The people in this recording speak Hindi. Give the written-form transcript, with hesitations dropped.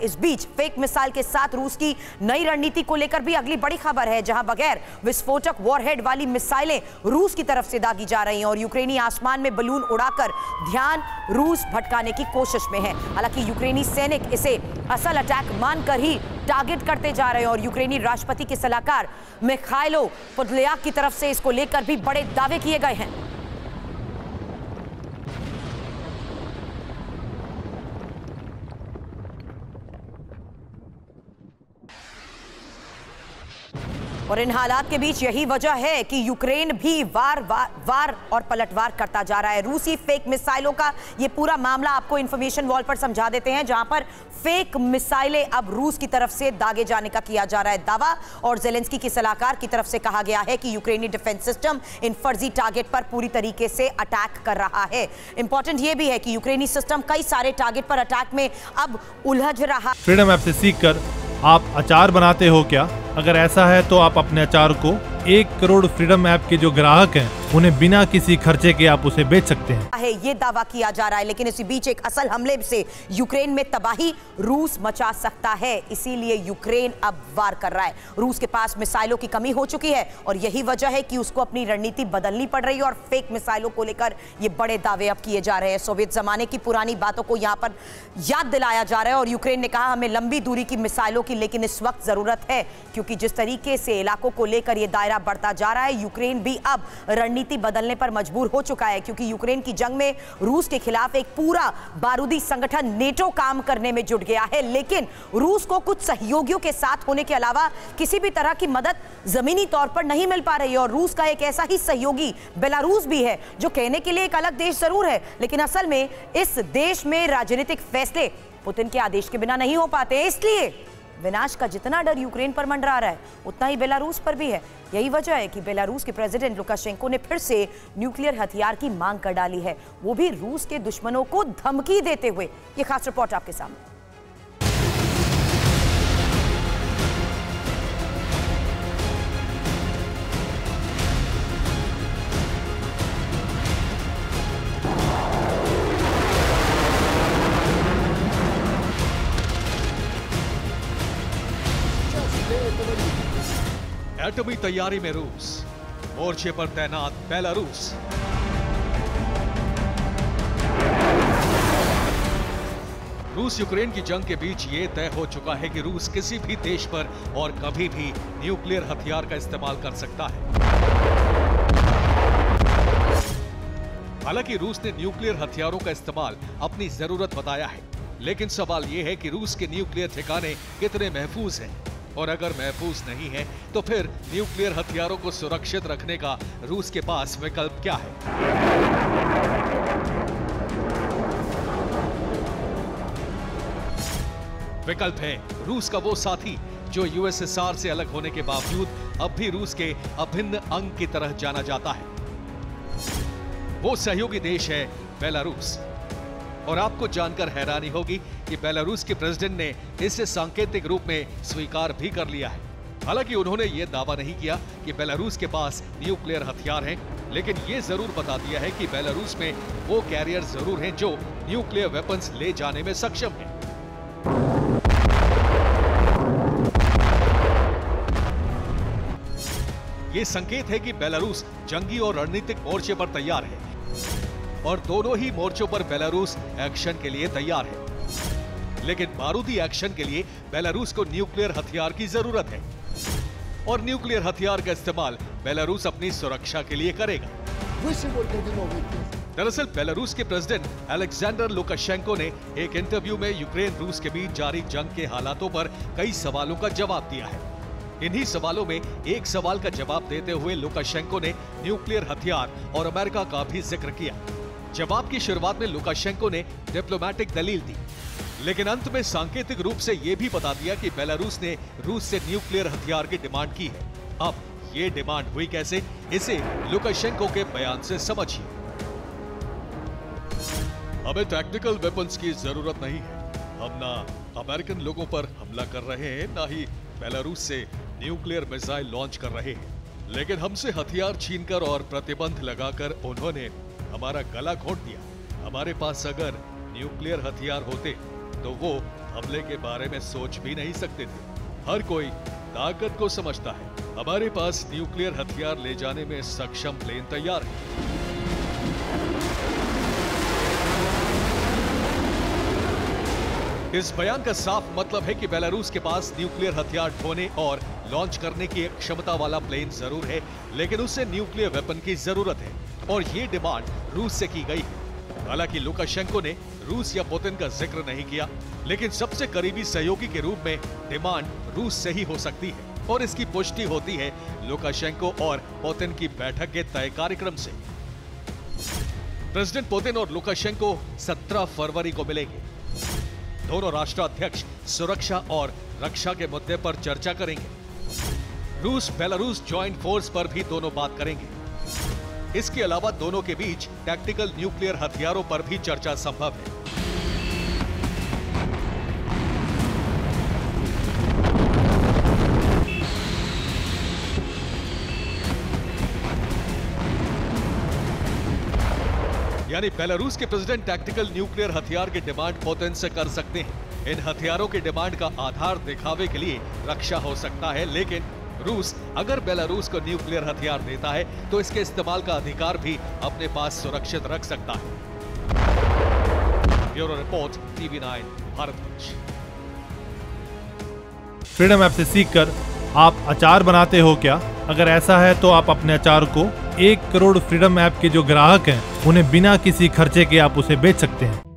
इस बीच फेक मिसाइल के साथ रूस की नई रणनीति को लेकर भी अगली बड़ी खबर है, जहां बगैर विस्फोटक वॉरहेड वाली मिसाइलें रूस की तरफ से दागी जा रही हैं और यूक्रेनी आसमान में बलून उड़ाकर ध्यान रूस भटकाने की कोशिश में है। हालांकि यूक्रेनी सैनिक इसे असल अटैक मानकर ही टारगेट करते जा रहे हैं और यूक्रेनी राष्ट्रपति के सलाहकार मिखाइलो पोडोलियाक की तरफ से इसको लेकर भी बड़े दावे किए गए हैं। और इन हालात के बीच यही वजह है कि यूक्रेन भी वार और पलटवार करता जा रहा है। रूसी फेक मिसाइलों का ये पूरा मामला आपको इंफॉर्मेशन वॉल पर समझा देते हैं, जहां पर फेक मिसाइलें अब रूस की तरफ से दागे जाने का किया जा रहा है दावा। और जेलेंस्की की सलाहकार की तरफ से कहा गया है कि यूक्रेनी डिफेंस सिस्टम इन फर्जी टारगेट पर पूरी तरीके से अटैक कर रहा है। इंपॉर्टेंट यह भी है कि यूक्रेनी सिस्टम कई सारे टारगेट पर अटैक में अब उलझ रहा। फ्रीडम ऐप से सीखकर आप अचार बनाते हो क्या? अगर ऐसा है तो आप अपने अचार को 1 करोड़ फ्रीडम ऐप के जो ग्राहक हैं उन्हें बिना किसी खर्चे के आप उसे बेच सकते हैं। ये दावा किया जा रहा है, लेकिन इसी बीच एक असल हमले से यूक्रेन में तबाही रूस मचा सकता है, इसीलिए यूक्रेन अब वार कर रहा है। रूस के पास मिसाइलों की कमी हो चुकी है और यही वजह है कि उसको अपनी रणनीति बदलनी पड़ रही है और फेक मिसाइलों को लेकर ये बड़े दावे अब किए जा रहे हैं। सोवियत जमाने की पुरानी बातों को यहाँ पर याद दिलाया जा रहा है और यूक्रेन ने कहा हमें लंबी दूरी की मिसाइलों की लेकिन इस वक्त जरूरत है, क्योंकि जिस तरीके से इलाकों को लेकर यह दायरा बढ़ता जा रहा है, यूक्रेन भी अब रणनीति बदलने पर मजबूर हो चुका है, क्योंकि यूक्रेन की जंग में रूस के खिलाफ एक पूरा बारूदी संगठन नेटो काम करने में जुट गया है। लेकिन रूस को कुछ सहयोगियों के साथ होने के अलावा किसी भी तरह की मदद जमीनी तौर पर नहीं मिल पा रही है। और रूस का एक ऐसा ही सहयोगी बेलारूस भी है, जो कहने के लिए एक अलग देश जरूर है, लेकिन असल में इस देश में राजनीतिक फैसले पुतिन के आदेश के बिना नहीं हो पाते। इसलिए विनाश का जितना डर यूक्रेन पर मंडरा रहा है, उतना ही बेलारूस पर भी है। यही वजह है कि बेलारूस के प्रेसिडेंट लुकाशेंको ने फिर से न्यूक्लियर हथियार की मांग कर डाली है, वो भी रूस के दुश्मनों को धमकी देते हुए। ये खास रिपोर्ट आपके सामने। एटमी तैयारी में रूस, मोर्चे पर तैनात बेलारूस। रूस यूक्रेन की जंग के बीच ये तय हो चुका है कि रूस किसी भी देश पर और कभी भी न्यूक्लियर हथियार का इस्तेमाल कर सकता है। हालांकि रूस ने न्यूक्लियर हथियारों का इस्तेमाल अपनी जरूरत बताया है, लेकिन सवाल यह है कि रूस के न्यूक्लियर ठिकाने कितने महफूज हैं, और अगर महफूज नहीं है तो फिर न्यूक्लियर हथियारों को सुरक्षित रखने का रूस के पास विकल्प क्या है? विकल्प है रूस का वो साथी जो यूएसएसआर से अलग होने के बावजूद अब भी रूस के अभिन्न अंग की तरह जाना जाता है। वो सहयोगी देश है बेलारूस। और आपको जानकर हैरानी होगी कि बेलारूस के प्रेसिडेंट ने इसे सांकेतिक रूप में स्वीकार भी कर लिया है। हालांकि उन्होंने ये दावा नहीं किया कि बेलारूस के पास न्यूक्लियर हथियार हैं, लेकिन ये जरूर बता दिया है कि बेलारूस में वो कैरियर जरूर हैं जो न्यूक्लियर वेपन्स ले जाने में सक्षम हैं। ये संकेत है कि बेलारूस जंगी और रणनीतिक मोर्चे पर तैयार है और दोनों ही मोर्चों पर बेलारूस एक्शन के लिए तैयार है। लेकिन बारूदी एक्शन के लिए बेलारूस को न्यूक्लियर हथियार की जरूरत है और न्यूक्लियर हथियार का इस्तेमाल बेलारूस अपनी सुरक्षा के लिए करेगा। दरअसल बेलारूस के प्रेसिडेंट अलेक्जेंडर लुकाशेंको ने एक इंटरव्यू में यूक्रेन रूस के बीच जारी जंग के हालातों पर कई सवालों का जवाब दिया है। इन्हीं सवालों में एक सवाल का जवाब देते हुए लुकाशेंको ने न्यूक्लियर हथियार और अमेरिका का भी जिक्र किया। जवाब की शुरुआत में लुकाशेंको ने डिप्लोमेटिक दलील दी, लेकिन अंत में सांकेतिक रूप से यह भी बता दिया कि बेलारूस ने रूस से न्यूक्लियर हथियार की डिमांड की है। अब ये डिमांड हुई कैसे, इसे लुकाशेंको के बयान से समझिए। हमें टेक्निकल वेपन्स की जरूरत नहीं है। हम ना अमेरिकन लोगों पर हमला कर रहे हैं, ना ही बेलारूस से न्यूक्लियर मिसाइल लॉन्च कर रहे हैं। लेकिन हमसे हथियार छीनकर और प्रतिबंध लगाकर उन्होंने हमारा गला घोंट दिया। हमारे पास अगर न्यूक्लियर हथियार होते तो वो हमले के बारे में सोच भी नहीं सकते थे। हर कोई ताकत को समझता है। हमारे पास न्यूक्लियर हथियार ले जाने में सक्षम प्लेन तैयार है। इस बयान का साफ मतलब है कि बेलारूस के पास न्यूक्लियर हथियार ढोने और लॉन्च करने की एक क्षमता वाला प्लेन जरूर है, लेकिन उसे न्यूक्लियर वेपन की जरूरत है और ये डिमांड रूस से की गई है। हालांकि लुकाशेंको ने रूस या पुतिन का जिक्र नहीं किया, लेकिन सबसे करीबी सहयोगी के रूप में डिमांड रूस से ही हो सकती है और इसकी पुष्टि होती है लुकाशेंको और पुतिन की बैठक के तय कार्यक्रम से। प्रेसिडेंट पुतिन और लुकाशेंको 17 फरवरी को मिलेंगे। दोनों राष्ट्राध्यक्ष सुरक्षा और रक्षा के मुद्दे पर चर्चा करेंगे। रूस बेलारूस ज्वाइंट फोर्स पर भी दोनों बात करेंगे। इसके अलावा दोनों के बीच टैक्टिकल न्यूक्लियर हथियारों पर भी चर्चा संभव है। यानी बेलारूस के प्रेसिडेंट टैक्टिकल न्यूक्लियर हथियार की डिमांड पुतिन से कर सकते हैं। इन हथियारों की डिमांड का आधार दिखावे के लिए रक्षा हो सकता है, लेकिन रूस अगर बेलारूस को न्यूक्लियर हथियार देता है तो इसके इस्तेमाल का अधिकार भी अपने पास सुरक्षित रख सकता है। Bureau report, TV9 Bharatvarsh. Freedom app से सीखकर आप अचार बनाते हो क्या? अगर ऐसा है तो आप अपने अचार को 1 करोड़ फ्रीडम ऐप के जो ग्राहक हैं उन्हें बिना किसी खर्चे के आप उसे बेच सकते हैं।